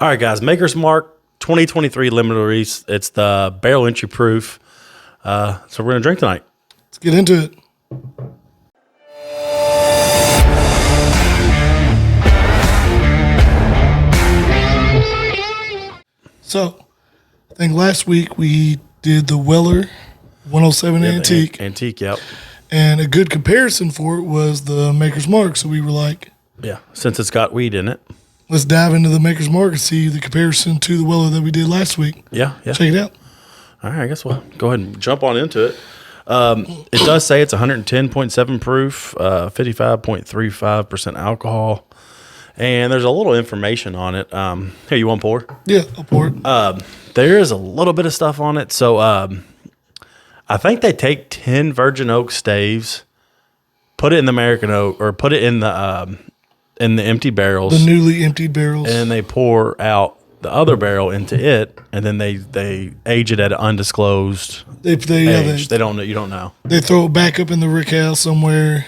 All right, guys. Maker's Mark 2023 limited release. It's the barrel entry proof. So we're going to drink tonight. Let's get into it. So, I think last week we did the Weller 107 Antique. Antique, yep. And a good comparison for it was the Maker's Mark. So we were like, yeah, since it's got weed in it. Let's dive into the Maker's Mark and see the comparison to the Weller that we did last week. Yeah. Check it out. All right, I guess we'll go ahead and jump on into it. It does say it's 110.7 proof, 55.35% alcohol. And there's a little information on it. Here, you want to pour? Yeah, I'll pour it. There is a little bit of stuff on it. So I think they take 10 virgin oak staves, put it in the American oak, or put it in the empty barrels. The newly emptied barrels. And they pour out the other barrel into it, and then they age it at an undisclosed age. They don't know. You don't know. They throw it back up in the rick house somewhere.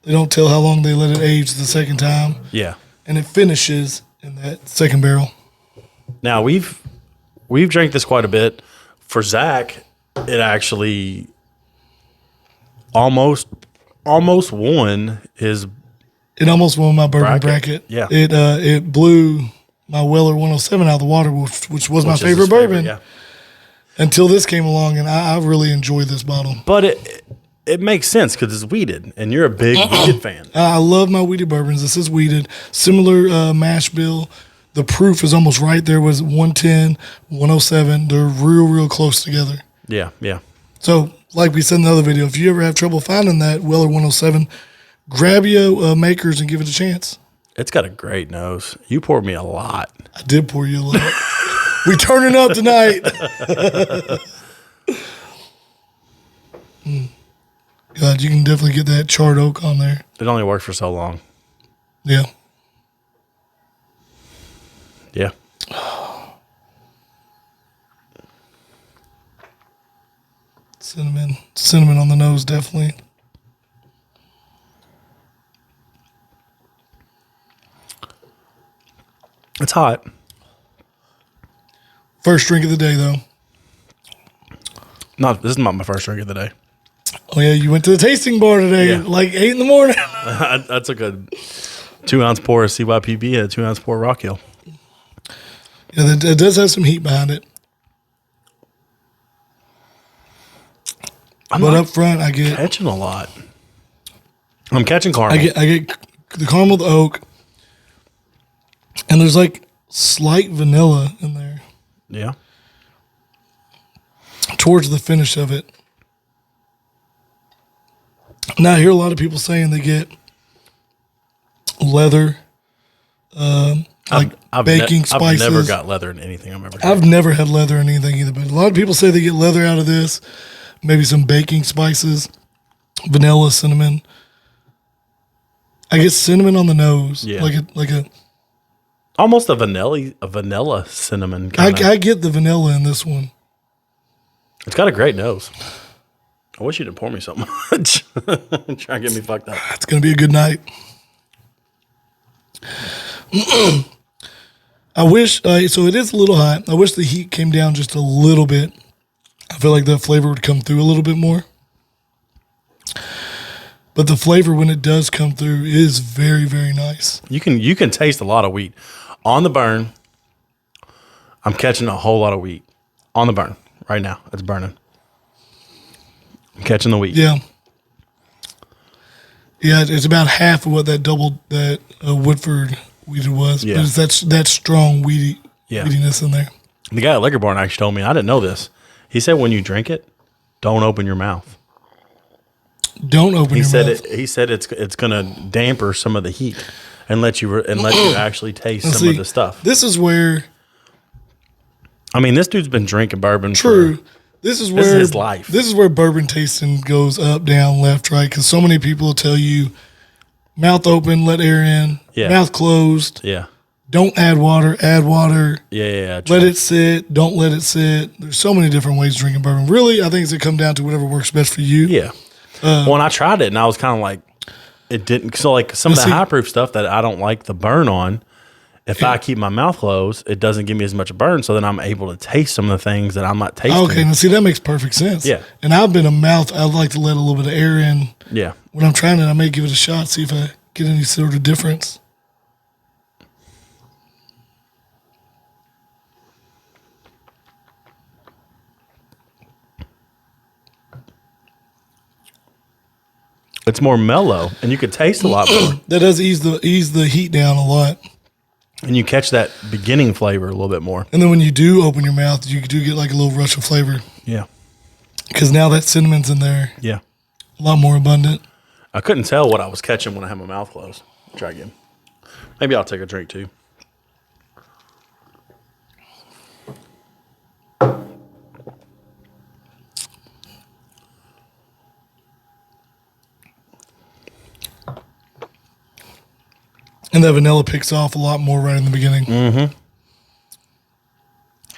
They don't tell how long they let it age the second time. Yeah. And it finishes in that second barrel. Now, we've drank this quite a bit. For Zach, it actually almost won his. It almost won my bourbon bracket. Yeah. It blew my Weller 107 out of the water, which was my favorite bourbon. Yeah. Until this came along, and I really enjoyed this bottle. But it makes sense because it's weeded, and you're a big weeded fan. I love my weeded bourbons. This is weeded. Similar mash bill. The proof is almost right there. Was 110, 107. They're real close together. Yeah. So, like we said in the other video, if you ever have trouble finding that Weller 107, grab your Makers and give it a chance. It's got a great nose. You poured me a lot. I did pour you a lot. We turning up tonight. God, you can definitely get that charred oak on there. It only works for so long. Yeah. Yeah. Cinnamon on the nose, definitely. It's hot. First drink of the day, though. This is not my first drink of the day. Oh, yeah, you went to the tasting bar today at like 8 in the morning. I took a 2-ounce pour of CYPB and a 2-ounce pour of Rock Hill. Yeah, it does have some heat behind it. But up front, I get catching a lot. I'm catching caramel. I get the caramel, the oak, and there's like slight vanilla in there. Yeah. Towards the finish of it. Now, I hear a lot of people saying they get leather, baking spices. I've never got leather in anything I've ever had. I've never had leather in anything either, but a lot of people say they get leather out of this. Maybe some baking spices, vanilla, cinnamon. I get cinnamon on the nose. Yeah. Like a almost a vanilla cinnamon kind I get the vanilla in this one. It's got a great nose. I wish you didn't pour me so much. Try to get me fucked up. It's going to be a good night. I wish, so it is a little hot. I wish the heat came down just a little bit. I feel like the flavor would come through a little bit more. But the flavor, when it does come through, is very, very nice. You can taste a lot of wheat. On the burn, I'm catching a whole lot of wheat. On the burn, right now. It's burning. I'm catching the wheat. Yeah. Yeah, it's about half of what that Woodford weeded was. Yeah. But it's that strong weediness in there. The guy at Liquor Barn actually told me, I didn't know this. He said when you drink it, don't open your mouth. Don't open your mouth. He said it's going to damper some of the heat and let you actually taste some of the stuff. This is where, I mean, this dude's been drinking bourbon. True. This is his life. This is where bourbon tasting goes up, down, left, right. Because so many people will tell you, mouth open, let air in. Yeah. Mouth closed. Yeah. Don't add water. Add water. Yeah. Let it sit. Don't let it sit. There's so many different ways of drinking bourbon. Really, I think it's going to come down to whatever works best for you. Yeah. When I tried it, and I was kind of like, it didn't. So like some of the high proof stuff that I don't like the burn on, If I keep my mouth closed, it doesn't give me as much burn. So then I'm able to taste some of the things that I'm not tasting. Okay, now see, that makes perfect sense. Yeah. And I've been a mouth, I like to let a little bit of air in. Yeah. When I'm trying it, I may give it a shot, see if I get any sort of difference. It's more mellow, and you could taste a lot more. That does ease the heat down a lot. And you catch that beginning flavor a little bit more. And then when you do open your mouth, you do get like a little rush of flavor. Yeah. Because now that cinnamon's in there, Yeah. a lot more abundant. I couldn't tell what I was catching when I had my mouth closed. Try again. Maybe I'll take a drink too. And that vanilla picks off a lot more right in the beginning. Mm-hmm.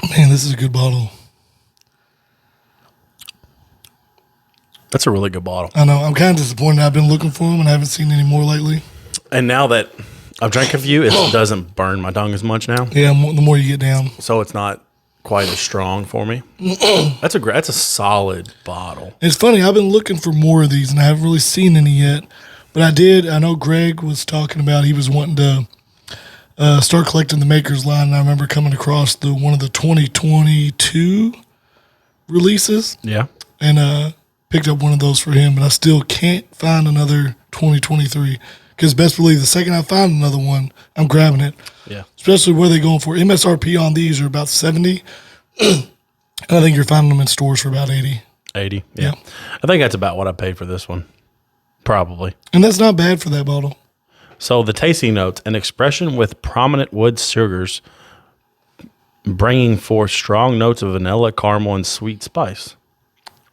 Man, this is a good bottle. That's a really good bottle. I know. I'm kind of disappointed. I've been looking for them and I haven't seen any more lately. And now that I've drank a few, it doesn't burn my tongue as much now. Yeah, the more you get down. So it's not quite as strong for me. That's a solid bottle. It's funny. I've been looking for more of these and I haven't really seen any yet. But I did. I know Greg was talking about he was wanting to start collecting the Makers line. And I remember coming across one of the 2022 releases. Yeah. And picked up one of those for him. But I still can't find another 2023. Because best believe the second I find another one, I'm grabbing it. Yeah. Especially where they're going for. MSRP on these are about 70. And I think you're finding them in stores for about 80. 80. Yeah. I think that's about what I paid for this one. Probably. And that's not bad for that bottle. So the tasting notes, an expression with prominent wood sugars, bringing forth strong notes of vanilla, caramel, and sweet spice.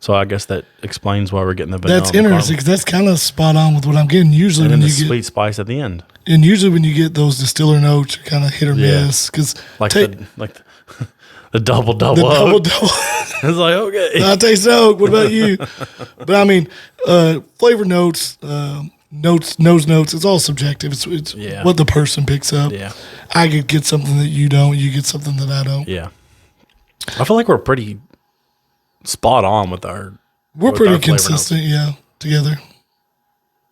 So I guess that explains why we're getting the vanilla. That's interesting because that's kind of spot on with what I'm getting. Usually, And when then you the get sweet spice at the end, and usually when you get those distiller notes, you're kind of hit or Yeah. miss. Because like the double the oak. double. It's like, okay. I taste oak. What about you? But I mean, flavor notes, nose notes. It's all subjective. It's Yeah. what the person picks up. Yeah. I could get something that you don't. You get something that I don't. Yeah. I feel like we're pretty spot on with our. We're with pretty our flavor consistent. notes. Yeah, together.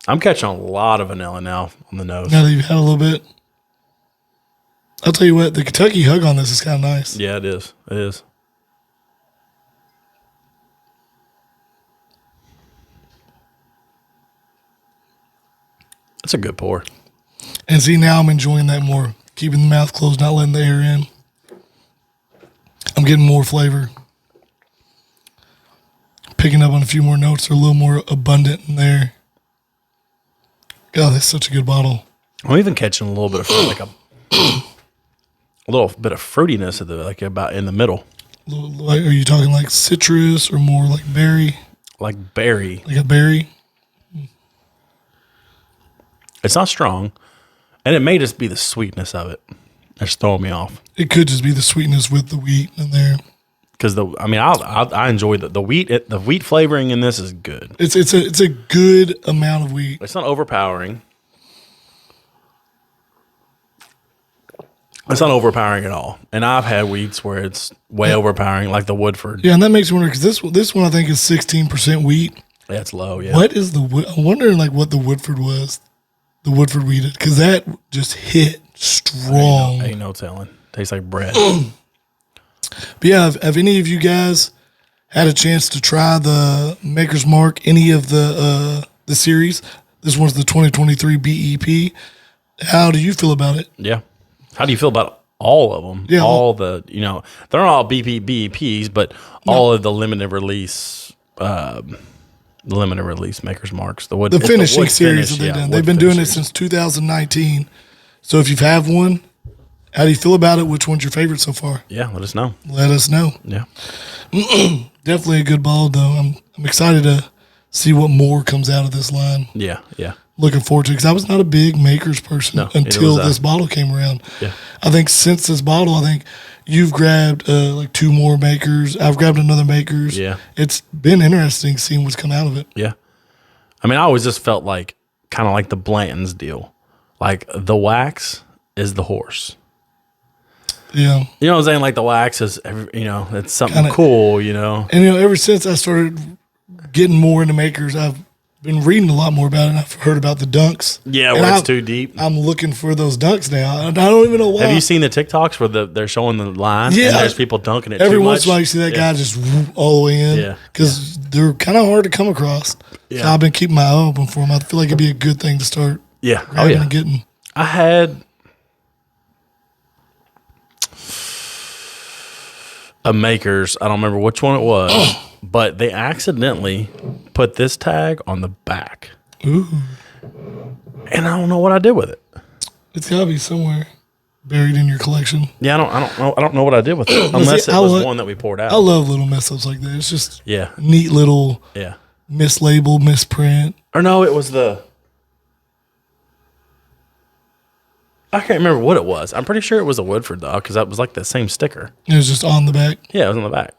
I'm catching a lot of vanilla now on the nose. Now that you've had a little bit, I'll tell you what. The Kentucky hug on this is kind of nice. Yeah, it is. It is. That's a good pour. And see, now I'm enjoying that more. Keeping the mouth closed, not letting the air in. I'm getting more flavor. Picking up on a few more notes. They're a little more abundant in there. God, that's such a good bottle. I'm even catching a little bit of like a little bit of fruitiness at the about in the middle, Like, are you talking like citrus or more like berry? like berry. Like a berry? It's not strong, and it may just be the sweetness of it that's throwing me off. It could just be the sweetness with the wheat in there. Because I enjoy the wheat. The wheat flavoring in this is good. It's a good amount of wheat. It's not overpowering. It's not overpowering at all. And I've had wheats where it's way overpowering, like the Woodford. Yeah, and that makes me wonder because this one I think is 16% wheat. That's low. Yeah. What is I'm wondering like what the Woodford was, the Woodford wheat, because that just hit strong. Ain't no telling. Tastes like bread. But yeah, have any of you guys had a chance to try the Maker's Mark, any of the series? This one's the 2023 BEP. How do you feel about it? Yeah. How do you feel about all of them? Yeah, all the they're not all BEPs, but all of the limited release, Maker's Marks. The finishing wood series finish, that they've done. wood They've been doing it finish since 2019. So if you have one, how do you feel about it? Which one's your favorite so far? Yeah, let us know. Let us know. Yeah. Definitely a good ball, though. I'm excited to see what more comes out of this line. Yeah. Yeah. Looking forward to it because I was not a big Makers person until this bottle came around. Yeah. I think since this bottle, I think you've grabbed like two more Makers. I've grabbed another Makers. Yeah. It's been interesting seeing what's come out of it. Yeah. I mean, I always just felt like kind of like the Blanton's deal. Like the wax is the horse Yeah. You know what I'm saying? Like the wax is, it's something cool, And, ever since I started getting more into makers, I've been reading a lot more about it, and I've heard about the dunks. Yeah, where it's too deep. I'm looking for those dunks now. I don't even know why. Have you seen the TikToks where they're showing the line? Yeah. And there's people dunking it Every too once much? in a while you see that guy just all the way in. Yeah. Because they're kind of hard to come across. Yeah. So I've been keeping my eye open for them. I feel like it'd be a good thing to start grabbing and getting. I had a Makers. I don't remember which one it was, but they accidentally put this tag on the back. Ooh. And I don't know what I did with it. It's got to be somewhere buried in your collection. Yeah, I don't know what I did with it. Unless it was one that we poured out. I love little mess ups like that. It's just Yeah. neat little Yeah. mislabel, misprint. Or no, it was I can't remember what it was. I'm pretty sure it was a Woodford though, because that was like the same sticker. It was just on the back. Yeah, it was on the back.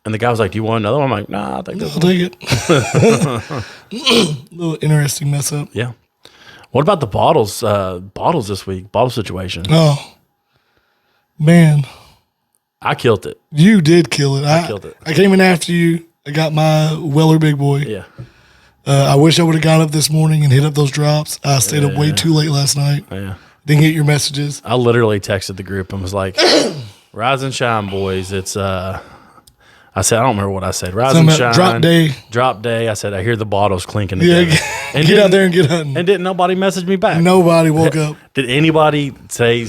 And the guy was like, "Do you want another one?" I'm like, "Nah, I'll take this I'll one." take it. Little interesting mess up. Yeah. What about the bottles? Bottles this week. Bottle situation. Oh, man. I killed it. You did kill it. I killed it. I came in after you. I got my Weller Big Boy. Yeah. I wish I would have got up this morning and hit up those drops. I stayed up way too late last night. Yeah. Didn't get your messages. I literally texted the group and was like, "Rise and shine, boys." It's I said, I don't remember what I said. Rise and shine. Drop day. Drop day. I said, I hear the bottles clinking Yeah, together. get out there and get hunting. And didn't nobody message me back? Nobody woke up. Did anybody say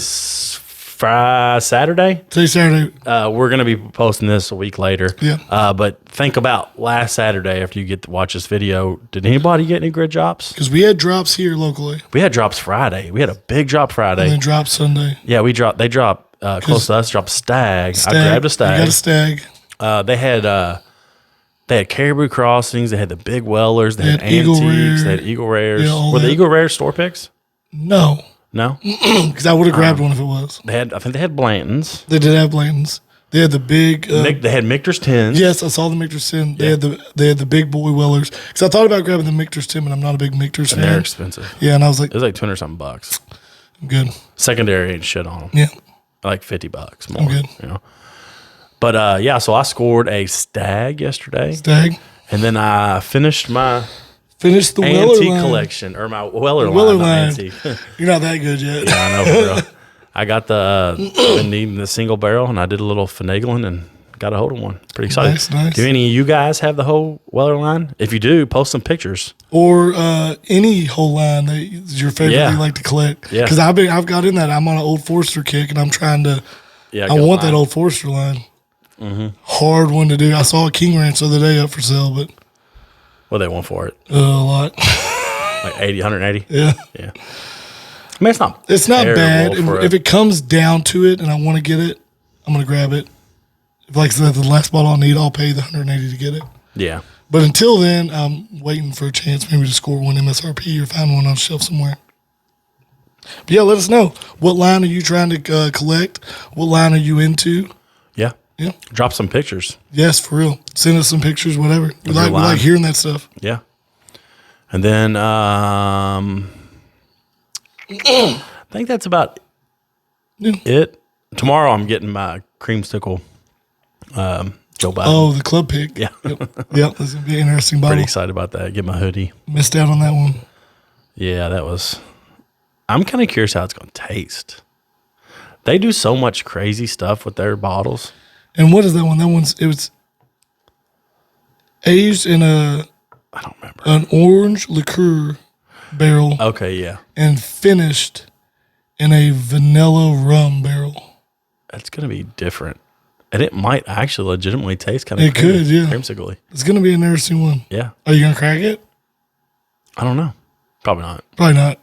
Saturday? Say Saturday. We're going to be posting this a week later. Yeah. But think about last Saturday after you get to watch this video. Did anybody get any grid drops? Because we had drops here locally. We had drops Friday. We had a big drop Friday. And then drops Sunday. Yeah, they dropped close to us, dropped stag. I grabbed a stag. You got a stag. They had Caribou Crossings. They had the big Wellers. They had Eagle Antiques. Rare. They had Eagle Rares. Yeah, Were the Eagle Rares store picks? No. No? Because I would have grabbed one if it was. I think they had Blanton's. They did have Blanton's. They had the big. They had Michter's 10s. Yes, I saw the Michter's 10. They had the big boy Wellers. Because I thought about grabbing the Michter's 10, but I'm not a big Michter's fan. They're expensive. Yeah, and I was like, It was like 200 something bucks. I'm good. Secondary ain't shit on them. Yeah. Like $50 more. I'm good. But so I scored a stag yesterday. Stag. And then I finised my Finished the Weller antique line. collection, or my Weller line. line. Antique. You're not that good yet. Yeah, I know, for real. I got been needing the single barrel, and I did a little finagling and got a hold of one. Pretty excited. Nice. Do any of you guys have the whole Weller line? If you do, post some pictures. Or any whole line that is your favorite that you like to collect. Yeah. Because I've got in that. I'm on an Old Forester kick, and I'm trying to. Yeah, I want that Old Forester line. Mm-hmm. Hard one to do. I saw a King Ranch the other day up for sale, but. What they want for it? A lot. Like 180? Yeah. Yeah. I mean, it's not bad. If it comes down to it and I want to get it, I'm going to grab it. If like I said, the last bottle I'll need, I'll pay the 180 to get it. Yeah. But until then, I'm waiting for a chance maybe to score one MSRP or find one on a shelf somewhere. But yeah, let us know. What line are you trying to collect? What line are you into? Yeah. Yeah. Drop some pictures. Yes, for real. Send us some pictures, whatever. We like hearing that stuff. Yeah. And then I think that's about it. Tomorrow I'm getting my creamsicle Joe Biden. Oh, the club pick. Yeah. Yep, that's going to be an interesting bottle. Pretty excited about that. Get my hoodie. Missed out on that one. Yeah, I'm kind of curious how it's going to taste. They do so much crazy stuff with their bottles. And what is that one? It was aged in I don't remember. An orange liqueur barrel. Okay, yeah. And finished in a vanilla rum barrel. That's going to be different. And it might actually legitimately taste kind of It could, yeah. creamsicle-y. It's going to be an interesting one. Yeah. Are you going to crack it? I don't know. Probably not. Probably not.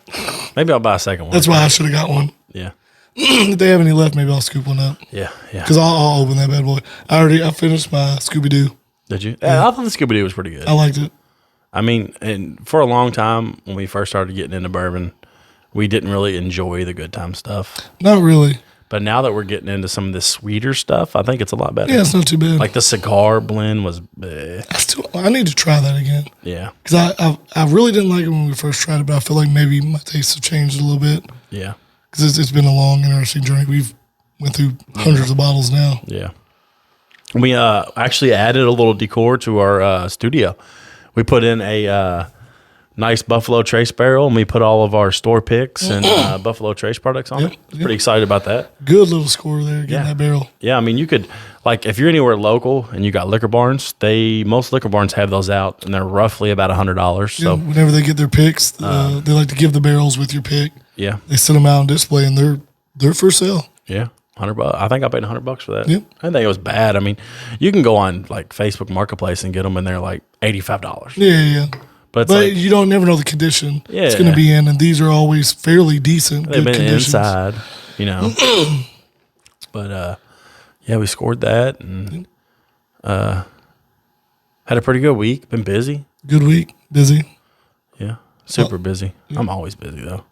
Maybe I'll buy a second one. That's why I should have got one. Yeah. If they have any left, maybe I'll scoop one up. Yeah, yeah. Because I'll open that bad boy. I finished my Scooby-Doo. Did you? Yeah. I thought the Scooby-Doo was pretty good. I liked it. I mean, and for a long time, when we first started getting into bourbon, we didn't really enjoy the good time stuff. Not really. But now that we're getting into some of this sweeter stuff, I think it's a lot better. Yeah, it's not too bad. Like the cigar blend was bleh. I need to try that again. Yeah. Because I really didn't like it when we first tried it, but I feel like maybe my tastes have changed a little bit. Yeah. Because it's been a long, interesting journey. We've went through hundreds of bottles now. Yeah. We actually added a little decor to our studio. We put in a nice Buffalo Trace barrel, and we put all of our store picks and Buffalo Trace products on it. Pretty excited about that. Good little score there, getting that barrel. Yeah, I mean, you could, like, if you're anywhere local and you got liquor barns, most liquor barns have those out, and they're roughly about $100. So whenever they get their picks, they like to give the barrels with your pick. Yeah. They set them out on display, and they're for sale. Yeah. $100. I think I paid $100 for that. Yep. I didn't think it was bad. I mean, you can go on like Facebook Marketplace and get them, and they're like $85. Yeah. But like, you don't never know the condition it's going to be in, and these are always fairly decent. They've been conditions. inside, But yeah, we scored that and had a pretty good week. Been busy. Good week, busy. Yeah, super busy. I'm always busy though.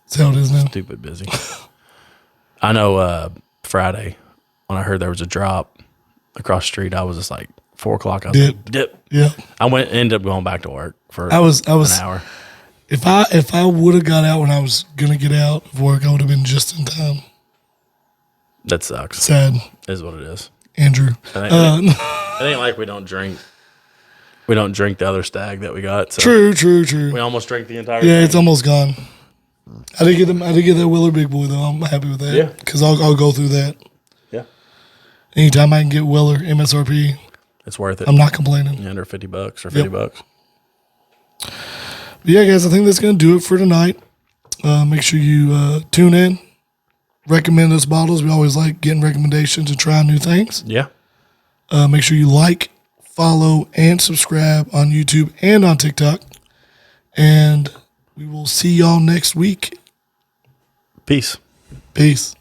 That's how it is now. Stupid busy. I know Friday when I heard there was a drop across the street, I was just like 4 o'clock. I was like, dip. Yeah. Ended up going back to work for I was an hour. If I would have got out when I was gonna get out of work, I would have been just in time. That sucks. Sad. Is what it is. Andrew. It ain't like we don't drink. We don't drink the other stag that we got. So True. we almost drank the entire Yeah, thing. it's almost gone. I did get that Willer Big Boy though. I'm happy with that. Yeah. Because I'll go through that. Yeah. Anytime I can get Willer MSRP, it's worth it. I'm not complaining. Under $50 or $50. But yeah, guys, I think that's gonna do it for tonight. Make sure you tune in. Recommend us bottles. We always like getting recommendations and trying new things. Yeah. Make sure you like, follow, and subscribe on YouTube and on TikTok. And we will see y'all next week. Peace. Peace.